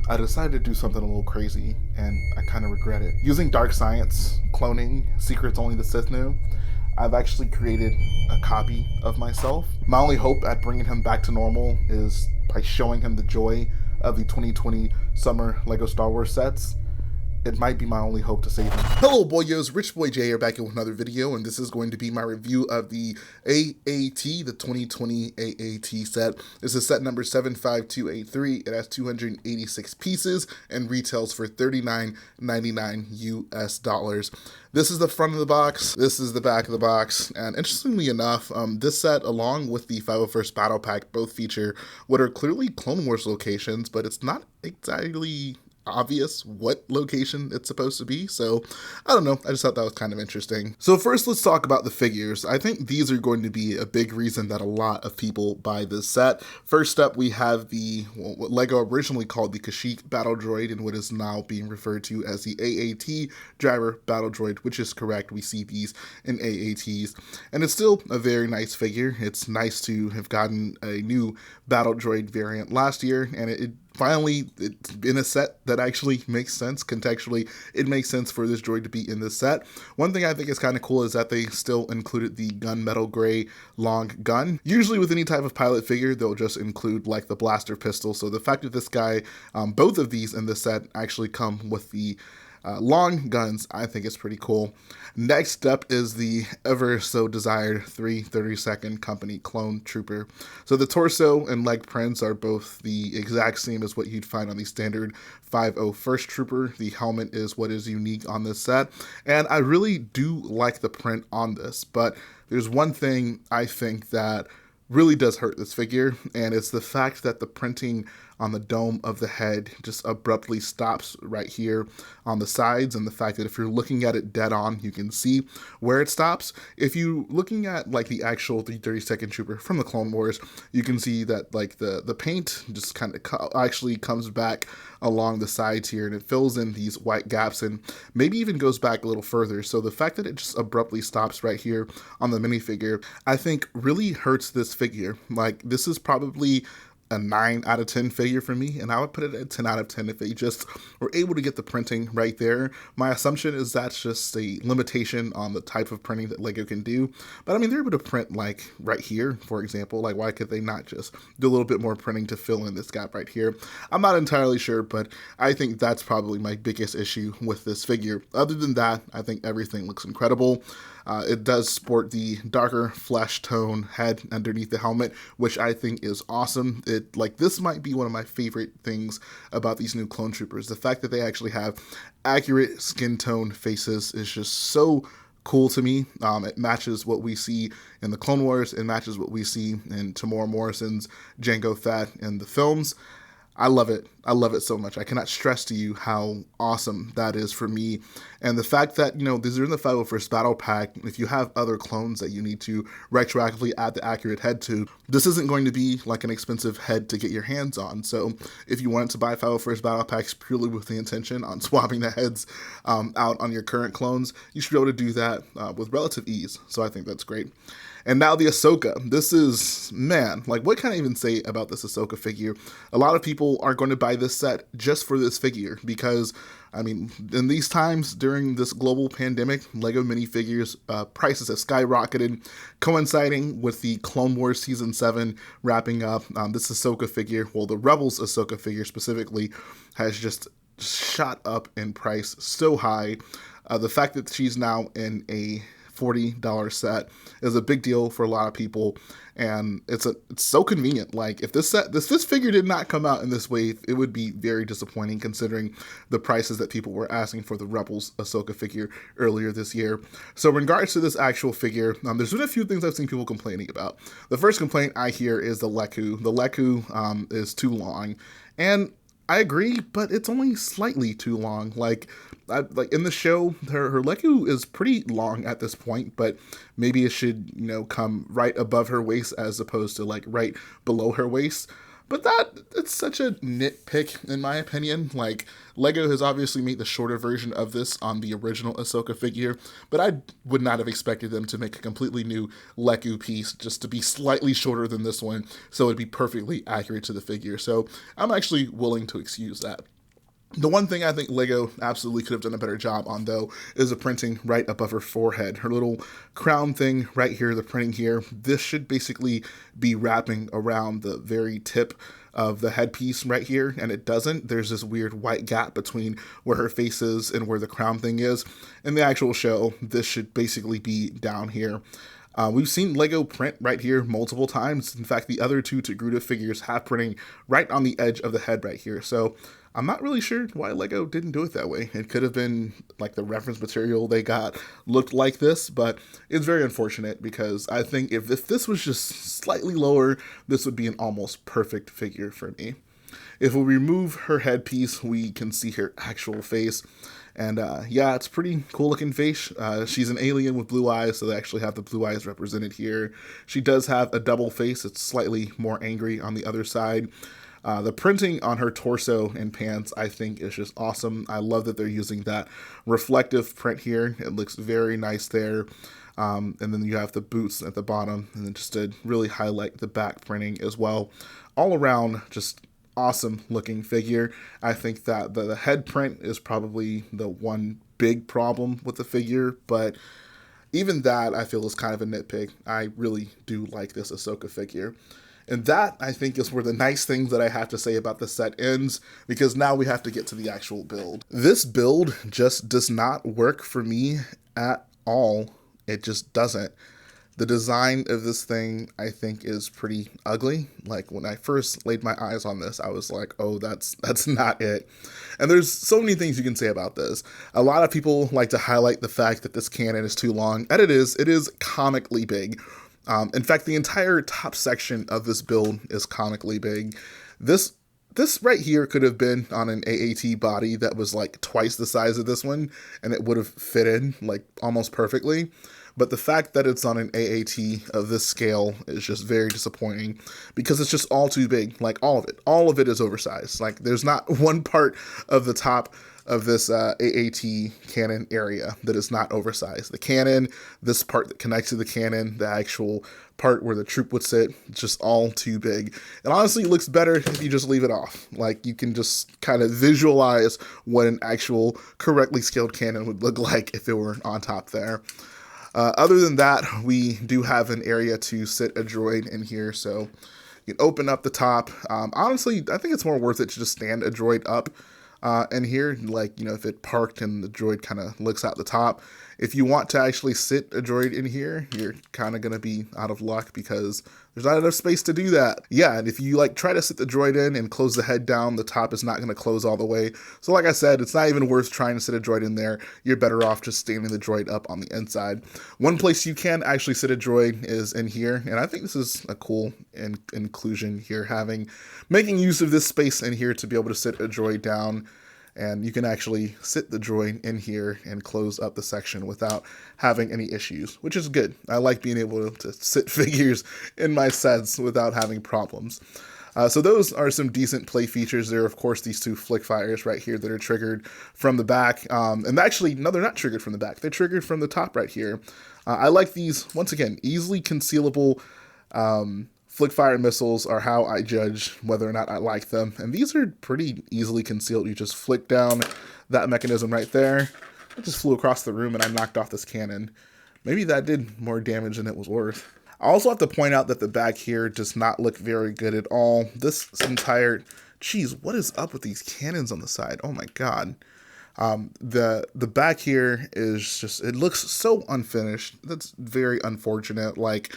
I decided to do something a little crazy, and I kind of regret it. Using dark science, cloning, secrets only the Sith knew, I've actually created a copy of myself. My only hope at bringing him back to normal is by showing him the joy of the 2020 summer LEGO Star Wars sets. It might be my only hope to save him. Hello boyos, Rich Boy J here back with another video, and this is going to be my review of the AAT, the 2020 AAT set. This is set number 75283. It has 286 pieces and retails for $39.99 US. This is the front of the box, this is the back of the box, and interestingly enough, this set along with the 501st Battle Pack both feature what are clearly Clone Wars locations, but it's not exactly obvious what location it's supposed to be, so I don't know, I just thought that was kind of interesting. So first, let's talk about the figures. I think these are going to be a big reason that a lot of people buy this set. First up, we have what LEGO originally called the Kashyyyk battle droid and what is now being referred to as the AAT driver battle droid, which is correct. We see these in AATs, and it's still a very nice figure. It's nice to have gotten a new battle droid variant last year, and finally, it's in a set that actually makes sense. Contextually, it makes sense for this droid to be in this set. One thing I think is kind of cool is that they still included the gunmetal gray long gun. Usually with any type of pilot figure, they'll just include like the blaster pistol. So the fact that this guy, both of these in this set actually come with the long guns, I think is pretty cool. Next up is the ever so desired 332nd Company clone trooper. So the torso and leg prints are both the exact same as what you'd find on the standard 501st trooper. The helmet is what is unique on this set, and I really do like the print on this, but there's one thing I think that really does hurt this figure, and it's the fact that the printing on the dome of the head just abruptly stops right here on the sides, and the fact that if you're looking at it dead on, you can see where it stops. If you're looking at like the actual 332nd Trooper from the Clone Wars, you can see that like the paint just kind of actually comes back along the sides here, and it fills in these white gaps and maybe even goes back a little further. So the fact that it just abruptly stops right here on the minifigure, I think really hurts this figure. Like, this is probably a 9 out of 10 figure for me, and I would put it at 10 out of 10 if they just were able to get the printing right there. My assumption is that's just a limitation on the type of printing that LEGO can do, but I mean, they're able to print like right here, for example. Like, why could they not just do a little bit more printing to fill in this gap right here? I'm not entirely sure, but I think that's probably my biggest issue with this figure. Other than that, I think everything looks incredible. It does sport the darker flesh tone head underneath the helmet, which I think is awesome. This might be one of my favorite things about these new clone troopers. The fact that they actually have accurate skin tone faces is just so cool to me. It matches what we see in the Clone Wars. It matches what we see in Tamora Morrison's Jango Fett in the films. I love it. I love it so much. I cannot stress to you how awesome that is for me. And the fact that, these are in the 501st Battle Pack, if you have other clones that you need to retroactively add the accurate head to, this isn't going to be like an expensive head to get your hands on. So if you wanted to buy 501st Battle Packs purely with the intention on swapping the heads out on your current clones, you should be able to do that with relative ease. So I think that's great. And now the Ahsoka. This is, man, like, what can I even say about this Ahsoka figure? A lot of people are going to buy this set just for this figure because, I mean, in these times during this global pandemic, LEGO minifigures prices have skyrocketed, coinciding with the Clone Wars Season 7 wrapping up. This Ahsoka figure, well, the Rebels Ahsoka figure specifically, has just shot up in price so high. The fact that she's now in a $40 set is a big deal for a lot of people, and it's so convenient. Like, if this figure did not come out in this wave, it would be very disappointing considering the prices that people were asking for the Rebels Ahsoka figure earlier this year. So in regards to this actual figure, there's been a few things I've seen people complaining about. The first complaint I hear is the Leku. The Leku is too long, and I agree, but it's only slightly too long. Like in the show, her Leku is pretty long at this point, but maybe it should, come right above her waist as opposed to like right below her waist. But it's such a nitpick in my opinion. Like, Lego has obviously made the shorter version of this on the original Ahsoka figure, but I would not have expected them to make a completely new Leku piece just to be slightly shorter than this one, so it'd be perfectly accurate to the figure. So I'm actually willing to excuse that. The one thing I think Lego absolutely could have done a better job on, though, is the printing right above her forehead. Her little crown thing right here, the printing here, this should basically be wrapping around the very tip of the headpiece right here, and it doesn't. There's this weird white gap between where her face is and where the crown thing is. In the actual show, this should basically be down here. We've seen Lego print right here multiple times. In fact, the other two Togruta figures have printing right on the edge of the head right here. So I'm not really sure why Lego didn't do it that way. It could have been like the reference material they got looked like this, but it's very unfortunate because I think if this was just slightly lower, this would be an almost perfect figure for me. If we remove her headpiece, we can see her actual face. And yeah, it's a pretty cool looking face. She's an alien with blue eyes, so they actually have the blue eyes represented here. She does have a double face. It's slightly more angry on the other side. The printing on her torso and pants, I think, is just awesome. I love that they're using that reflective print here. It looks very nice there. And then you have the boots at the bottom, and then just to really highlight the back printing as well. All around, just awesome looking figure. I think that the head print is probably the one big problem with the figure, but even that I feel is kind of a nitpick. I really do like this Ahsoka figure. And that, I think, is where the nice things that I have to say about the set ends, because now we have to get to the actual build. This build just does not work for me at all. It just doesn't. The design of this thing, I think, is pretty ugly. Like, when I first laid my eyes on this, I was like, oh, that's not it. And there's so many things you can say about this. A lot of people like to highlight the fact that this cannon is too long, and it is comically big. In fact, the entire top section of this build is comically big. This right here could have been on an AAT body that was like twice the size of this one, and it would have fit in like almost perfectly. But the fact that it's on an AAT of this scale is just very disappointing because it's just all too big. Like, all of it is oversized. Like, there's not one part of the top of this AAT cannon area that is not oversized. The cannon, this part that connects to the cannon, the actual part where the troop would sit, it's just all too big. And honestly, it looks better if you just leave it off. Like, you can just kind of visualize what an actual correctly scaled cannon would look like if it were on top there. Other than that, we do have an area to sit a droid in here, so you can open up the top. Honestly, I think it's more worth it to just stand a droid up in here, like, you know, if it parked and the droid kind of looks out the top. If you want to actually sit a droid in here, you're kind of going to be out of luck because there's not enough space to do that. Yeah, and if you like try to sit the droid in and close the head down, the top is not going to close all the way. So like I said, it's not even worth trying to sit a droid in there. You're better off just standing the droid up on the inside. One place you can actually sit a droid is in here, and I think this is a cool inclusion here, making use of this space in here to be able to sit a droid down. And you can actually sit the droid in here and close up the section without having any issues, which is good. I like being able to sit figures in my sets without having problems. So those are some decent play features. There are, of course, these two flick fires right here that are triggered from the back. And actually, no, they're not triggered from the back. They're triggered from the top right here. I like these, once again, easily concealable flick fire missiles are how I judge whether or not I like them. And these are pretty easily concealed. You just flick down that mechanism right there. It just flew across the room and I knocked off this cannon. Maybe that did more damage than it was worth. I also have to point out that the back here does not look very good at all. This entire, geez, what is up with these cannons on the side? Oh my God. The back here is just, it looks so unfinished. That's very unfortunate. Like,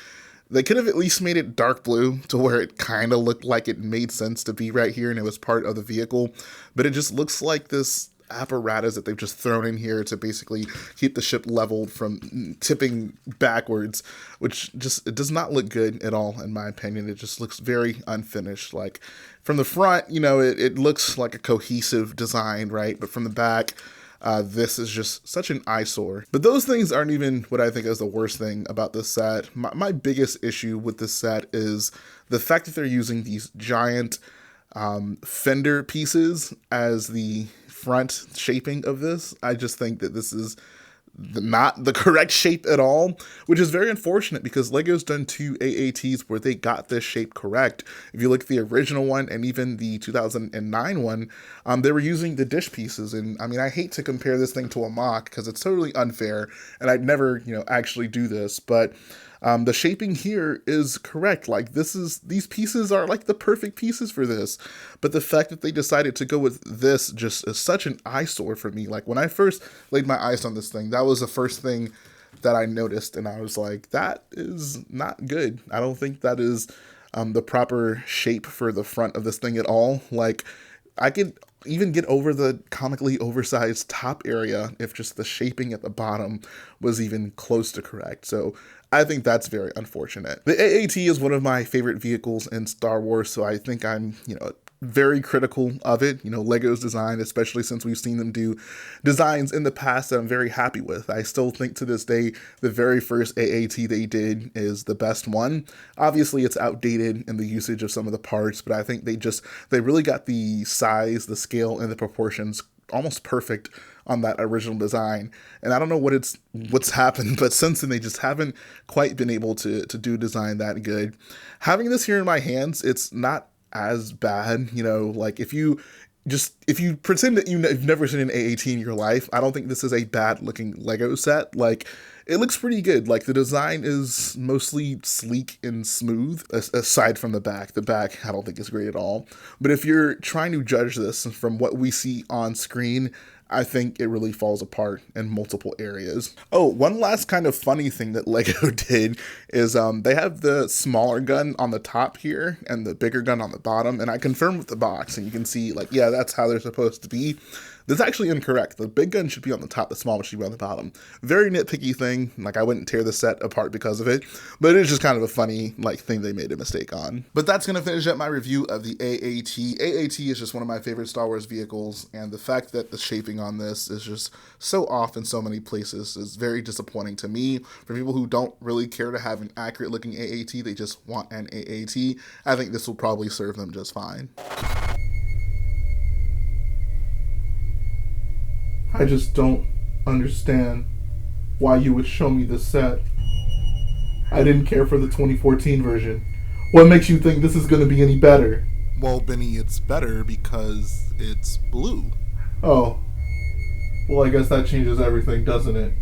they could have at least made it dark blue to where it kind of looked like it made sense to be right here and it was part of the vehicle, but it just looks like this apparatus that they've just thrown in here to basically keep the ship leveled from tipping backwards, which just, it does not look good at all in my opinion. It just looks very unfinished. Like, from the front, you know, it looks like a cohesive design, right? But from the back, This is just such an eyesore. But those things aren't even what I think is the worst thing about this set. My biggest issue with this set is the fact that they're using these giant fender pieces as the front shaping of this. I just think that this is not the correct shape at all, which is very unfortunate because Lego's done 2 AATs where they got this shape correct. If you look at the original one and even the 2009 one, they were using the dish pieces. And I mean, I hate to compare this thing to a mock because it's totally unfair and I'd never, actually do this, but the shaping here is correct. Like these pieces are like the perfect pieces for this. But the fact that they decided to go with this just is such an eyesore for me. Like when I first laid my eyes on this thing, that was the first thing that I noticed. And I was like, that is not good. I don't think that is the proper shape for the front of this thing at all. Like I could even get over the comically oversized top area if just the shaping at the bottom was even close to correct. So I think that's very unfortunate. The AAT is one of my favorite vehicles in Star Wars, so I think I'm, very critical of it. Lego's design, especially since we've seen them do designs in the past that I'm very happy with. I still think to this day, the very first AAT they did is the best one. Obviously, it's outdated in the usage of some of the parts, but I think they really got the size, the scale, and the proportions almost perfect on that original design. And I don't know what's happened, but since then they just haven't quite been able to do a design that good. Having this here in my hands, it's not as bad. Like if you pretend that you've never seen an AAT in your life, I don't think this is a bad looking Lego set. Like it looks pretty good. Like the design is mostly sleek and smooth, aside from the back. The back I don't think is great at all. But if you're trying to judge this from what we see on screen, I think it really falls apart in multiple areas. Oh, one last kind of funny thing that Lego did is they have the smaller gun on the top here and the bigger gun on the bottom. And I confirmed with the box and you can see like, yeah, that's how they're supposed to be. That's actually incorrect. The big gun should be on the top, the small one should be on the bottom. Very nitpicky thing. Like I wouldn't tear the set apart because of it, but it is just kind of a funny thing they made a mistake on. But that's going to finish up my review of the AAT. AAT is just one of my favorite Star Wars vehicles, and the fact that the shaping on this is just so off in so many places is very disappointing to me. For people who don't really care to have an accurate looking AAT, they just want an AAT, I think this will probably serve them just fine. I just don't understand why you would show me this set. I didn't care for the 2014 version. What makes you think this is going to be any better? Well, Benny, it's better because it's blue. Oh. Well, I guess that changes everything, doesn't it?